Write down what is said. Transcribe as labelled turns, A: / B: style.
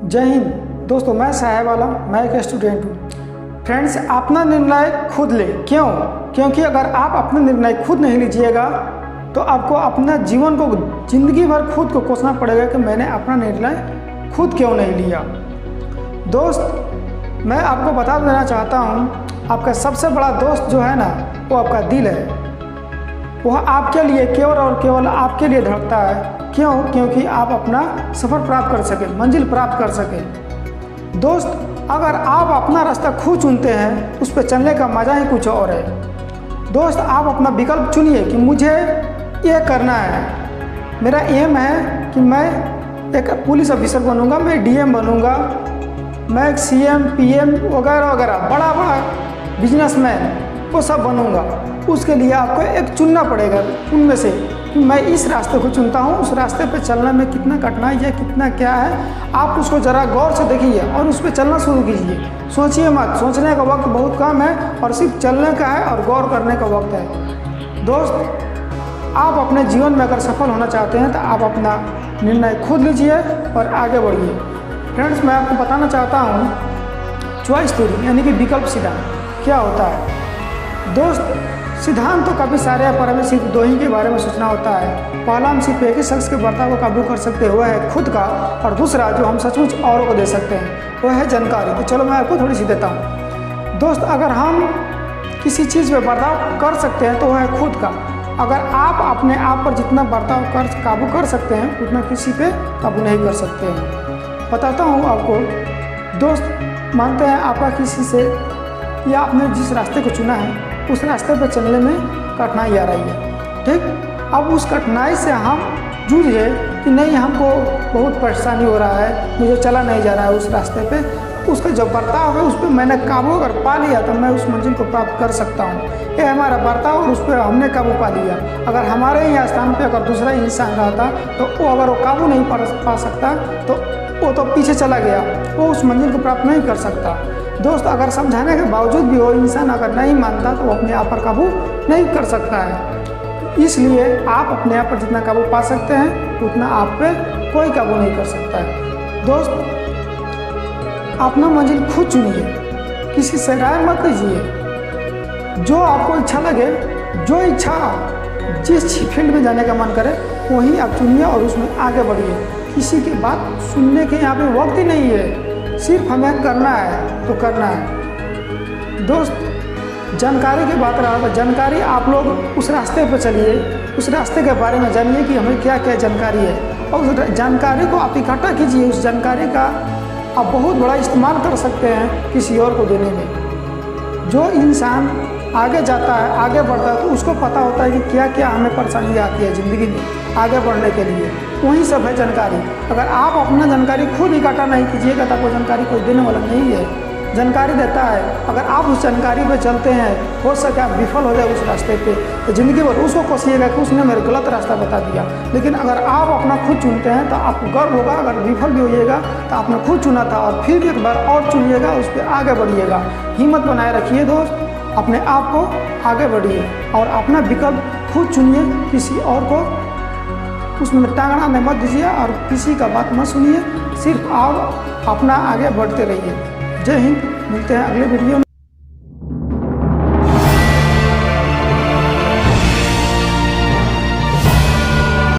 A: जय हिंद दोस्तों, मैं साहेब आलम, मैं एक स्टूडेंट हूँ। फ्रेंड्स, अपना निर्णय खुद ले। क्यों? क्योंकि अगर आप अपना निर्णय खुद नहीं लीजिएगा तो आपको अपना जीवन को ज़िंदगी भर खुद को कोसना पड़ेगा कि मैंने अपना निर्णय खुद क्यों नहीं लिया। दोस्त, मैं आपको बता देना चाहता हूँ, आपका सबसे बड़ा दोस्त जो है ना, वो आपका दिल है। वह आपके लिए केवल और केवल आपके लिए धड़कता है। क्यों? क्योंकि आप अपना सफ़र प्राप्त कर सकें, मंजिल प्राप्त कर सकें। दोस्त, अगर आप अपना रास्ता खुद चुनते हैं, उस पर चलने का मज़ा ही कुछ और है। दोस्त, आप अपना विकल्प चुनिए कि मुझे ये करना है। मेरा एम है कि मैं एक पुलिस ऑफिसर बनूंगा, मैं डीएम बनूंगा, मैं एक सीएम, पीएम वगैरह वगैरह बड़ा बिजनेसमैन वो सब बनूंगा। उसके लिए आपको एक चुनना पड़ेगा उनमें से कि मैं इस रास्ते को चुनता हूँ। उस रास्ते पे चलने में कितना कठिनाई है, कितना क्या है, आप उसको ज़रा गौर से देखिए और उस पर चलना शुरू कीजिए। सोचिए मत, सोचने का वक्त बहुत कम है और सिर्फ चलने का है और गौर करने का वक्त है। दोस्त, आप अपने जीवन में अगर सफल होना चाहते हैं तो आप अपना निर्णय खुद लीजिए और आगे बढ़िए। फ्रेंड्स, मैं आपको बताना चाहता हूँ चॉइस थ्योरी यानी कि विकल्प सिद्धांत क्या होता है। दोस्त, सिद्धांत तो काफ़ी सारे हैं पर हमें सिर्फ दो ही के बारे में सोचना होता है। पहला, हम सिर्फ एक ही शख्स के बर्ताव को काबू कर सकते हैं, वह है खुद का, और दूसरा जो हम सचमुच औरों को दे सकते हैं, वह है जानकारी। तो चलो मैं आपको थोड़ी सी देता हूँ। दोस्त, अगर हम किसी चीज़ पे बर्ताव कर सकते हैं तो वह है खुद का। अगर आप अपने आप पर जितना बर्ताव काबू कर सकते हैं उतना किसी पे काबू नहीं कर सकते हैं। बताता हूँ आपको। दोस्त, मानते हैं आपका किसी से या आपने जिस रास्ते को चुना है उस रास्ते पर चलने में कठिनाई आ रही है, ठीक। अब उस कठिनाई से हम जूझे कि नहीं, हमको बहुत परेशानी हो रहा है, मुझे चला नहीं जा रहा है उस रास्ते पे। उसका जो बर्ताव है उस पर मैंने काबू अगर पा लिया तो मैं उस मंजिल को प्राप्त कर सकता हूँ। ये हमारा बर्ताव और उस पर हमने काबू पा लिया। अगर हमारे ही स्थान पे अगर दूसरा इंसान रहता तो वो अगर वो काबू नहीं पा सकता तो वो तो पीछे चला गया, वो उस मंजिल को प्राप्त नहीं कर सकता। दोस्त, अगर समझाने के बावजूद भी वो इंसान अगर नहीं मानता तो वो अपने आप पर काबू नहीं कर सकता है। इसलिए आप अपने आप पर जितना काबू पा सकते हैं उतना आप पे कोई काबू नहीं कर सकता है। दोस्त, अपना मंजिल खुद चुनिए, किसी से राय मत लीजिए। जो आपको अच्छा लगे, जो इच्छा जिस फील्ड में जाने का मन करे वहीं आप चुनिए और उसमें आगे बढ़िए। किसी की बात सुनने के यहाँ पे वक्त ही नहीं है, सिर्फ हमें करना है तो करना है। दोस्त, जानकारी की बात रहा तो जानकारी आप लोग उस रास्ते पर चलिए, उस रास्ते के बारे में जानिए कि हमें क्या क्या जानकारी है और उस जानकारी को आप इकट्ठा कीजिए। उस जानकारी का आप बहुत बड़ा इस्तेमाल कर सकते हैं किसी और को देने में। जो इंसान आगे जाता है, आगे बढ़ता है, तो उसको पता होता है कि क्या क्या हमें परेशानियाँ आती है ज़िंदगी में आगे बढ़ने के लिए। वही सब है जानकारी। अगर आप अपना जानकारी खुद इकट्ठा नहीं कीजिएगा तो आपको जानकारी कोई देने वाला नहीं है। जानकारी देता है, अगर आप उस जानकारी पे चलते हैं, हो सके आप विफल हो जाए उस रास्ते पे तो ज़िंदगी भर उसको कोसिएगा कि उसने मेरे गलत रास्ता बता दिया। लेकिन अगर आप अपना खुद चुनते हैं तो आपको गर्व होगा। अगर विफल भी होइएगा तो आपने खुद चुना था और फिर भी एक बार और चुनिएगा, उस पर आगे बढ़िएगा। हिम्मत बनाए रखिए दोस्त, अपने आप को आगे बढ़िए और अपना विकल्प खुद चुनिए। किसी और को उसमें टांगना मत दीजिए और किसी का बात मत सुनिए, सिर्फ आप अपना आगे बढ़ते रहिए। जय हिंद, मिलते हैं अगले वीडियो में।